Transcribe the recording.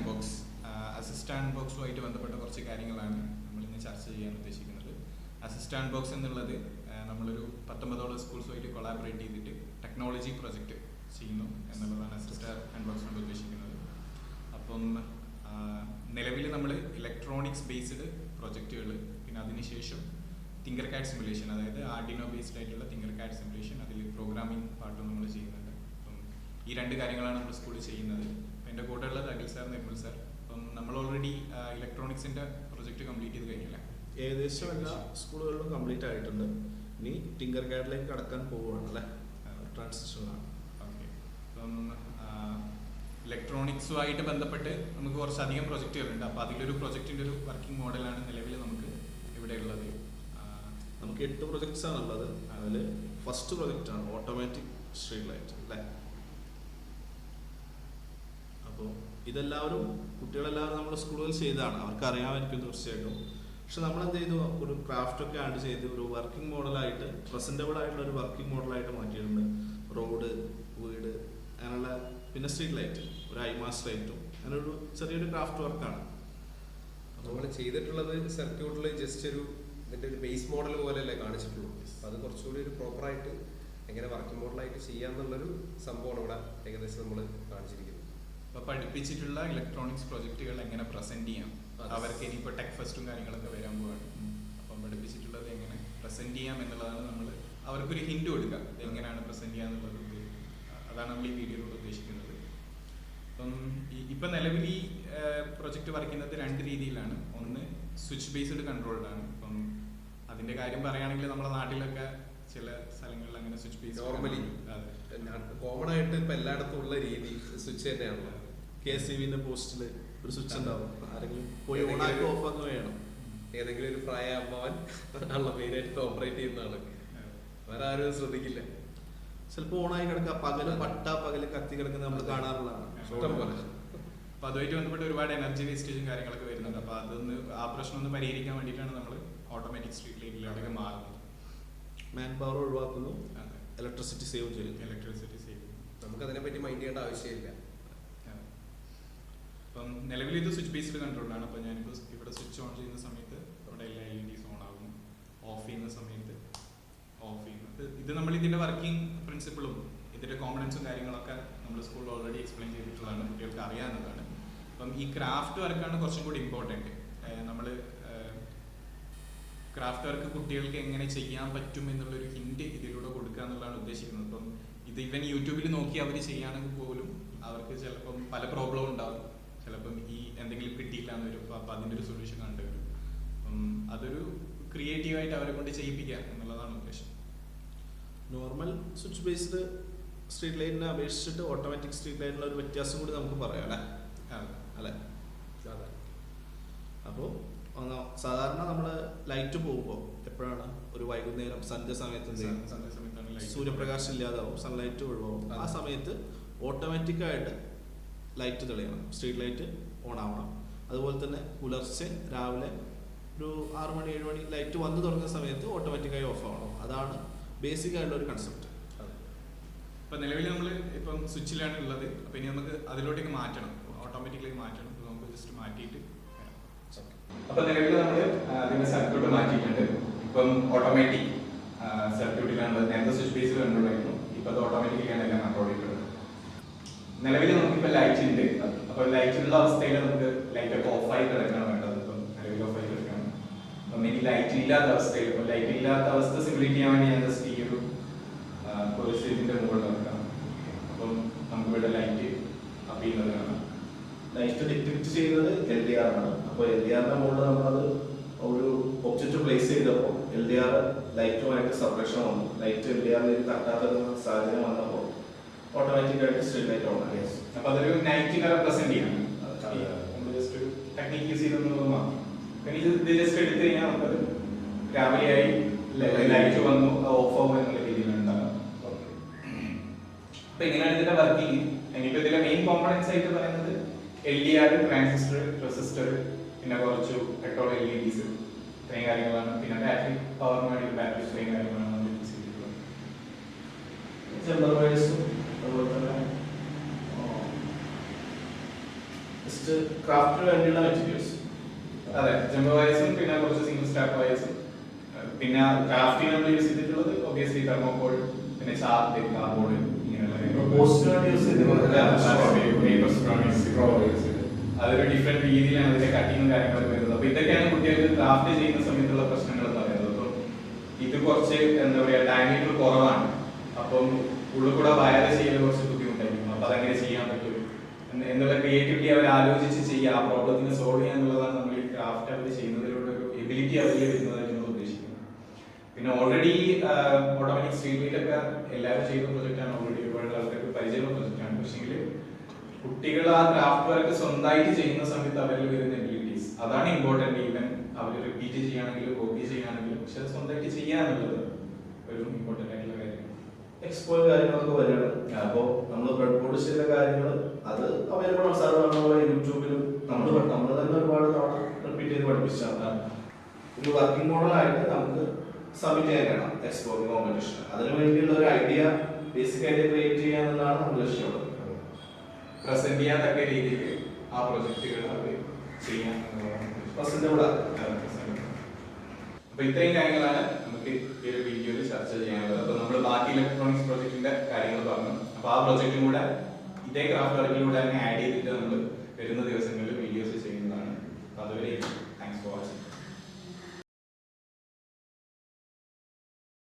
Box. Assist ബോക്സുമായിട്ട് ബന്ധപ്പെട്ട കുറച്ച് കാര്യങ്ങളാണ് നമ്മളിന്ന് ചർച്ച ചെയ്യാൻ ഉദ്ദേശിക്കുന്നത്. അസിസ്റ്റ് ബോക്സ് എന്നുള്ളത് നമ്മളൊരു 19 സ്കൂൾസുമായിട്ട് കൊളാബറേറ്റ് ചെയ്തിട്ട് ടെക്നോളജി പ്രൊജക്റ്റ് ചെയ്യുന്നു എന്നുള്ളതാണ് അസിസ്റ്റ് ബോക്സ് കൊണ്ട് ഉദ്ദേശിക്കുന്നത്. അപ്പം നിലവിൽ നമ്മൾ ഇലക്ട്രോണിക്സ് ബേസ്ഡ് പ്രൊജക്റ്റുകൾ, പിന്നെ അതിനുശേഷം തിങ്കർ കാഡ് സിമുലേഷൻ, അതായത് ആർഡിനോ ബേസ്ഡ് ആയിട്ടുള്ള തിങ്കർ കാഡ് സിമുലേഷൻ, അതിൽ പ്രോഗ്രാമിംഗ് പാർട്ടും നമ്മൾ ചെയ്യുന്നുണ്ട്. അപ്പം ഈ രണ്ട് കാര്യങ്ങളാണ് നമ്മൾ സ്കൂളിൽ ചെയ്യുന്നത്. അപ്പം എൻ്റെ കൂടെ ഉള്ളത് അഖിൽ സാർ, നിർമ്മൽ സാർ. അപ്പം നമ്മൾ ഓൾറെഡി ഇലക്ട്രോണിക്സിൻ്റെ പ്രൊജക്റ്റ് കംപ്ലീറ്റ് ചെയ്ത് കഴിഞ്ഞില്ല. ഏകദേശം എല്ലാ സ്കൂളുകളിലും കംപ്ലീറ്റ് ആയിട്ടുണ്ട്. ഇനി ടിങ്കർ കാഡിലേക്ക് കടക്കാൻ പോവുകയാണ് അല്ലേ, ട്രാൻസിഷനാണ്. ഓക്കെ. അപ്പം ഇലക്ട്രോണിക്സുമായിട്ട് ബന്ധപ്പെട്ട് നമുക്ക് കുറച്ചധികം പ്രൊജക്റ്റുകളുണ്ട്. അപ്പോൾ അതിലൊരു പ്രൊജക്റ്റിൻ്റെ ഒരു വർക്കിംഗ് മോഡലാണ് നിലവിൽ നമുക്ക് ഇവിടെ ഉള്ളത്. നമുക്ക് 8 പ്രൊജക്ട്സ് ആണുള്ളത്. അതിൽ ഫസ്റ്റ് പ്രൊജക്റ്റാണ് ഓട്ടോമാറ്റിക് സ്ട്രീറ്റ് ലൈറ്റ് അല്ലേ. അപ്പോൾ ഇതെല്ലാവരും കുട്ടികളെല്ലാവരും നമ്മുടെ സ്കൂളുകളിൽ ചെയ്തതാണ്, അവർക്ക് അറിയാമായിരിക്കും തീർച്ചയായിട്ടും. പക്ഷെ നമ്മൾ എന്ത് ചെയ്തു, ഒരു ക്രാഫ്റ്റൊക്കെ ആഡ് ചെയ്ത് ഒരു വർക്കിംഗ് മോഡലായിട്ട്, പ്രസൻറ്റബിൾ ആയിട്ടുള്ള ഒരു വർക്കിംഗ് മോഡലായിട്ട് മാറ്റിയിട്ടുണ്ട്. റോഡ്, വീട്, അങ്ങനെയുള്ള, പിന്നെ സ്ട്രീറ്റ് ലൈറ്റ്, ഒരു ഐമാസ് ലൈറ്റും, അങ്ങനെ ഒരു ചെറിയൊരു ക്രാഫ്റ്റ് വർക്കാണ് നമ്മൾ ചെയ്തിട്ടുള്ളത്. സർക്യൂട്ടിൽ ജസ്റ്റ് ഇതിൻ്റെ ഒരു ബേസ് മോഡൽ പോലെയല്ലേ കാണിച്ചിട്ടുള്ളൂ. അപ്പോൾ അത് കുറച്ചുകൂടി ഒരു പ്രോപ്പറായിട്ട് എങ്ങനെ വർക്കിംഗ് മോഡലായിട്ട് ചെയ്യാന്നുള്ളൊരു സംഭവമാണ് ഇവിടെ ഏകദേശം നമ്മൾ കാണിച്ചിരിക്കുന്നത്. അപ്പോൾ പഠിപ്പിച്ചിട്ടുള്ള ഇലക്ട്രോണിക്സ് പ്രൊജക്റ്റുകൾ എങ്ങനെ പ്രസന്റ് ചെയ്യാം, അവർക്ക് ഇനിയിപ്പോൾ ടെക് ഫെസ്റ്റും കാര്യങ്ങളൊക്കെ വരാൻ പോവാണ്. അപ്പം പഠിപ്പിച്ചിട്ടുള്ളത് എങ്ങനെ പ്രസന്റ് ചെയ്യാം എന്നുള്ളതാണ് നമ്മൾ അവർക്കൊരു ഹിന്റ് കൊടുക്കുക, എങ്ങനെയാണ് പ്രസന്റ് ചെയ്യാന്നുള്ളത്. അതാണ് നമ്മൾ ഈ വീഡിയോയിലൂടെ ഉദ്ദേശിക്കുന്നത്. അപ്പം ഇപ്പം നിലവിൽ ഈ പ്രൊജക്റ്റ് വർക്ക് ചെയ്യുന്നത് 2 രീതിയിലാണ്. ഒന്ന് സ്വിച്ച് ബേസ്ഡ് കൺട്രോൾഡാണ്. അപ്പം അതിൻ്റെ കാര്യം പറയുകയാണെങ്കിൽ നമ്മുടെ നാട്ടിലൊക്കെ ചില സ്ഥലങ്ങളിൽ അങ്ങനെ സ്വിച്ച് ബേസ് നോർമലി കോമൺ ആയിട്ട് ഇപ്പം എല്ലായിടത്തും ഉള്ള രീതി സ്വിച്ച് തന്നെയാണല്ലോ. KCBന്റെ പോസ്റ്റിൽ ഒരു സ്വിച്ച് ഉണ്ടാവും, ആരെങ്കിലും പോയി ഓണാക്കി ഓഫ് ആക്കുക വേണം. ഏതെങ്കിലും ഒരു പ്രായ അമ്മാവൻ ആണല്ലോ മെയിനായിട്ട് ഓപ്പറേറ്റ് ചെയ്യുന്നതാണ്, വേറെ ആരും ശ്രദ്ധിക്കില്ല. ചിലപ്പോൾ ഓണായി കിടക്കുക, പകല് കത്തി കിടക്കുന്നത് നമ്മൾ കാണാറുള്ളതാണ്. അപ്പോൾ അതുമായിട്ട് ബന്ധപ്പെട്ട് ഒരുപാട് എനർജി വേസ്റ്റേജും കാര്യങ്ങളൊക്കെ വരുന്നുണ്ട്. അപ്പോൾ അതൊന്ന് ആ പ്രശ്നം ഒന്ന് പരിഹരിക്കാൻ വേണ്ടിയിട്ടാണ് നമ്മൾ ഓട്ടോമാറ്റിക് സ്ട്രീറ്റ് ലൈറ്റിലേക്ക് മാറുന്നത്. മാൻ പവർ ഒഴിവാക്കുന്നു, ഇലക്ട്രിസിറ്റി സേവ് ചെയ്യുന്നു. നമുക്ക് അതിനെപ്പറ്റി മൈൻഡ് ചെയ്യേണ്ട ആവശ്യമില്ല. അപ്പം നിലവിൽ ഇത് സ്വിച്ച് ബേസ്ഡ് കൺട്രോളാണ്. അപ്പോൾ ഞാനിപ്പോൾ ഇവിടെ സ്വിച്ച് ഓൺ ചെയ്യുന്ന സമയത്ത് ഇവിടെ എല്ലാ LEDs ഓൺ ആകും, ഓഫ് ചെയ്യുന്ന സമയത്ത് ഓഫ് ചെയ്യുന്നത്. ഇത് നമ്മൾ ഇതിൻ്റെ വർക്കിംഗ് പ്രിൻസിപ്പിളും ഇതിൻ്റെ കോമ്പണൻസും കാര്യങ്ങളൊക്കെ നമ്മൾ സ്കൂളിൽ ഓൾറെഡി എക്സ്പ്ലെയിൻ ചെയ്തിട്ടുള്ളതാണ്, കുട്ടികൾക്ക് അറിയാവുന്നതാണ്. അപ്പം ഈ ക്രാഫ്റ്റ് വർക്കാണ് കുറച്ചും കൂടി ഇമ്പോർട്ടൻറ്റ്. നമ്മൾ ക്രാഫ്റ്റ് വർക്ക് കുട്ടികൾക്ക് എങ്ങനെ ചെയ്യാൻ പറ്റും എന്നുള്ളൊരു ഹിൻറ്റ് ഇതിലൂടെ കൊടുക്കുക എന്നുള്ളതാണ് ഉദ്ദേശിക്കുന്നത്. അപ്പം ഇത് ഇവൻ യൂട്യൂബിൽ നോക്കി അവർ ചെയ്യുകയാണെങ്കിൽ പോലും അവർക്ക് ചിലപ്പം പല പ്രോബ്ലം ഉണ്ടാവും. ചിലപ്പം ഈ എന്തെങ്കിലും കിട്ടിയില്ല എന്ന് വരും, അപ്പം അതിൻ്റെ ഒരു സൊല്യൂഷൻ കണ്ടുവരും. അപ്പം അതൊരു ക്രിയേറ്റീവായിട്ട് അവരെ കൊണ്ട് ചെയ്യിപ്പിക്കുക എന്നുള്ളതാണ് ഉദ്ദേശം. നോർമൽ സ്വിച്ച് ബേസ്ഡ് സ്ട്രീറ്റ് ലൈറ്റിനെ അപേക്ഷിച്ചിട്ട് ഓട്ടോമാറ്റിക് സ്ട്രീറ്റ് ലൈറ്റിനുള്ള ഒരു വ്യത്യാസം കൂടി നമുക്ക് പറയാം അല്ലേ. അല്ലേ, അപ്പോൾ സാധാരണ നമ്മൾ ലൈറ്റ് പോകുമ്പോൾ എപ്പോഴാണ്, ഒരു വൈകുന്നേരം സന്ധ്യ സമയത്ത് സൂര്യപ്രകാശം ഇല്ലാതാവും, സൺലൈറ്റ് ഒഴിവാകും. ആ സമയത്ത് ഓട്ടോമാറ്റിക്കായിട്ട് ലൈറ്റ് തെളിയണം, സ്ട്രീറ്റ് ലൈറ്റ് ഓൺ ആവണം. അതുപോലെ തന്നെ പുലർച്ചെ രാവിലെ ഒരു 6 മണി 7 മണി ലൈറ്റ് വന്നു തുടങ്ങുന്ന സമയത്ത് ഓട്ടോമാറ്റിക്കായി ഓഫ് ആവണം. അതാണ് ബേസിക് ആയിട്ടുള്ള ഒരു കൺസെപ്റ്റ്. ഇപ്പം നിലവിൽ നമ്മൾ ഇപ്പം സ്വിച്ചിലാണ് ഉള്ളത്. അപ്പം ഇനി നമുക്ക് അതിലോട്ടേക്ക് മാറ്റണം, ഓട്ടോമാറ്റിക്കലി മാറ്റണം. അപ്പോൾ നമുക്ക് ജസ്റ്റ് മാറ്റിയിട്ട് അപ്പം നിലവിൽ നമ്മൾ അതിൻ്റെ സർക്യൂട്ട് മാറ്റിയിട്ടുണ്ട്. ഇപ്പം ഓട്ടോമാറ്റിക് സർക്യൂട്ടിലാണ്. നേരത്തെ സ്വിച്ച് ബേസിൽ കണ്ടുകൊണ്ടിരുന്നു, ഇപ്പം അത് ഓട്ടോമാറ്റിക്കലിയാണ് എല്ലാം കൺട്രോൾ ചെയ്തിട്ടുള്ളത്. നിലവിൽ നമുക്കിപ്പോൾ ലൈറ്റ് ഉണ്ട്. അപ്പോൾ ലൈറ്റ് ഉള്ള അവസ്ഥയിൽ നമുക്ക് ലൈറ്റ് ഒക്കെ ഓഫായി കിടക്കണം വേണ്ടത്. ഇപ്പം നിലവിൽ ഓഫായി കിടക്കണം. അപ്പം ഇനി ലൈറ്റ് ഇല്ലാത്ത അവസ്ഥയിൽ, ഇപ്പം ലൈറ്റ് ഇല്ലാത്ത അവസ്ഥ സിമുലേറ്റ് ചെയ്യാൻ വേണ്ടി ഞാൻ ജസ്റ്റ് ഈ ഒരു ഇതിൻ്റെ മുകളിൽ വെക്കാം. അപ്പം നമുക്ക് ഇവിടെ ലൈറ്റ് അപ്പ് ചെയ്യുന്നത് കാണാം. ലൈറ്റ് ഡിറ്റക്ട് ചെയ്യുന്നത് LDR ആണ്. അപ്പോൾ LDRന്റെ മുകളിൽ നമ്മളത് ഒരു ഒബ്ജക്റ്റ് പ്ലേസ് ചെയ്തപ്പോൾ LDR ലൈറ്റുമായിട്ട് സെപ്പറേഷൻ വന്നു. ലൈറ്റ് LDRലേക്ക് തട്ടാത്ത സാഹചര്യം വന്നപ്പോൾ ഓട്ടോമാറ്റിക്കായിട്ട് സ്ട്രീറ്റ് ലൈറ്റ് ഓൺ ആയി. അപ്പോൾ അതൊരു നൈറ്റിനെ റെപ്രസെന്റ് ചെയ്യണം. നമ്മൾ ജസ്റ്റ് ഒരു ടെക്നിക്ക് യൂസ് ചെയ്തെന്നുള്ളത് മാത്രം. പിന്നെ ഇത് ജസ്റ്റ് എടുത്തു കഴിഞ്ഞാൽ നമുക്കത് രാവിലെയായി ലൈറ്റ് വന്നു ഓഫ് ആവും എന്നുള്ള രീതിയിലാണ് ഉണ്ടാകുക. അപ്പോൾ ഇങ്ങനെയാണ് ഇതിന്റെ വർക്കിംഗ്. ഇനിയിപ്പോൾ ഇതിലെ മെയിൻ കോമ്പണൻസ് ആയിട്ട് പറയുന്നത് LDR, ട്രാൻസിസ്റ്റർ, റെസിസ്റ്റർ, പിന്നെ കുറച്ച് പെട്രോൾ LEDs, ഇത്രയും കാര്യങ്ങളാണ്. പിന്നെ ബാറ്ററി പവറിന് വേണ്ടി ബാറ്ററി, ഇത്രയും കാര്യങ്ങളാണ് നമ്മൾ യൂസ് ചെയ്തിട്ടുള്ളത്. അതുപോലെ തന്നെ ജസ്റ്റ് ക്രാഫ്റ്റിന് വേണ്ടിയുള്ള മെറ്റീരിയൽസ്. അതെ, ജംബോ വയർസും പിന്നെ കുറച്ച് സിംഗിൾ സ്റ്റാക്ക് വയർസും. പിന്നെ ക്രാഫ്റ്റിന് നമ്മൾ യൂസ് ചെയ്തിട്ടുള്ളത് ഒബിയസ്ലി തെർമോകോൾ, പിന്നെ ചാർട്ട്, കാർഡ്ബോർഡ്, അതൊരു ഡിഫറെന്റ് രീതിയിലാണ് അതിന്റെ കട്ടിങ്ങും കാര്യങ്ങളൊക്കെ വരുന്നത്. അപ്പൊ ഇതൊക്കെയാണ് കുട്ടികൾക്ക് ക്രാഫ്റ്റ് ചെയ്യുന്ന സമയത്തുള്ള പ്രശ്നങ്ങൾ എന്ന് പറയുന്നത്. അപ്പം ഇത് കുറച്ച് എന്താ പറയാ ഡയമീറ്റർ കുറവാണ്, അപ്പം ഉള്ളിൽ കൂടെ വയർ ചെയ്യൽ കുറച്ച് ബുദ്ധിമുട്ടായിരിക്കും. അപ്പൊ അതെങ്ങനെ ചെയ്യാൻ പറ്റും എന്നുള്ള ക്രിയേറ്റിവിറ്റി അവർ ആലോചിച്ച് ചെയ്യുക, ആ പ്രോബ്ലത്തിനെ സോൾവ് ചെയ്യുക എന്നുള്ളതാണ് നമ്മൾ ഈ ക്രാഫ്റ്റ് അവർ ചെയ്യുന്നതിലൂടെ ഒരു എബിലിറ്റി അവരിൽ വരുന്നതായിട്ട് നമ്മൾ ഉദ്ദേശിക്കുന്നത്. പിന്നെ ഓൾറെഡി ഓട്ടോമാറ്റിക് സ്ട്രീറ്റ് ലൈറ്റ് ഒക്കെ എല്ലാവരും ചെയ്യുന്ന പ്രൊജക്റ്റാണ്, ഓൾറെഡി ഒരുപാട് ആൾക്കാർക്ക് പരിചയമുള്ള പ്രൊജക്റ്റാണ്. പക്ഷെങ്കിൽ കുട്ടികൾ ആ ക്രാഫ്റ്റ് വർക്ക് സ്വന്തമായിട്ട് ചെയ്യുന്ന സമയത്ത് അവരിൽ വരുന്ന എബിലിറ്റീസ് അതാണ് ഇമ്പോർട്ടന്റ്. ഈവൻ അവർ റിപ്പീറ്റ് ചെയ്യുകയാണെങ്കിലും കോപ്പി ചെയ്യുകയാണെങ്കിലും പക്ഷെ അത് സ്വന്തമായിട്ട് ചെയ്യാന്നുള്ളത് ഒരു ഇമ്പോർട്ടന്റ് ആയിട്ടുള്ള കാര്യം. എക്സ്പോ കാര്യങ്ങളൊക്കെ വരികയാണ്. അപ്പോൾ നമ്മൾ ബ്രെഡ് ബോർഡ് ചെയ്ത കാര്യങ്ങൾ അത് അവൈലബിൾ ആണ്. സാർ പറഞ്ഞ പോലെ യൂട്യൂബിലും നമ്മൾ തന്നെ ഒരുപാട് തവണ റിപ്പീറ്റ് ചെയ്ത് പഠിപ്പിച്ചാണ്. ഒരു വർക്കിംഗ് മോഡലായിട്ട് നമുക്ക് സബ്മിറ്റ് ചെയ്യാൻ കഴിയണം എക്സ്പോ കോമ്പറ്റീഷൻ. അതിനു വേണ്ടിയുള്ള ഒരു ഐഡിയ, ബേസിക് ഐഡിയ ക്രിയേറ്റ് ചെയ്യാന്നുള്ളതാണ് നമ്മൾ ലക്ഷ്യമുള്ളത്. പ്രസന്റ് ചെയ്യാൻ തക്ക രീതിയിൽ ആ പ്രൊജക്റ്റുകൾ അവർ ചെയ്യാൻ പ്രസന്റ്. അപ്പൊ ഇത്രയും കാര്യങ്ങളാണ് നമുക്ക് ഈ ഒരു വീഡിയോയിൽ ചർച്ച ചെയ്യാനുള്ളത്. അപ്പൊ നമ്മൾ ബാക്കി ഇലക്ട്രോണിക്സ് പ്രൊജക്ടിന്റെ കാര്യങ്ങൾ പറഞ്ഞു. അപ്പൊ ആ പ്രൊജക്റ്റും കൂടെ ഇതേ ക്രാഫ്റ്റ് വർക്കിലൂടെ തന്നെ ആഡ് ചെയ്തിട്ട് നമ്മൾ വരുന്ന ദിവസങ്ങളിൽ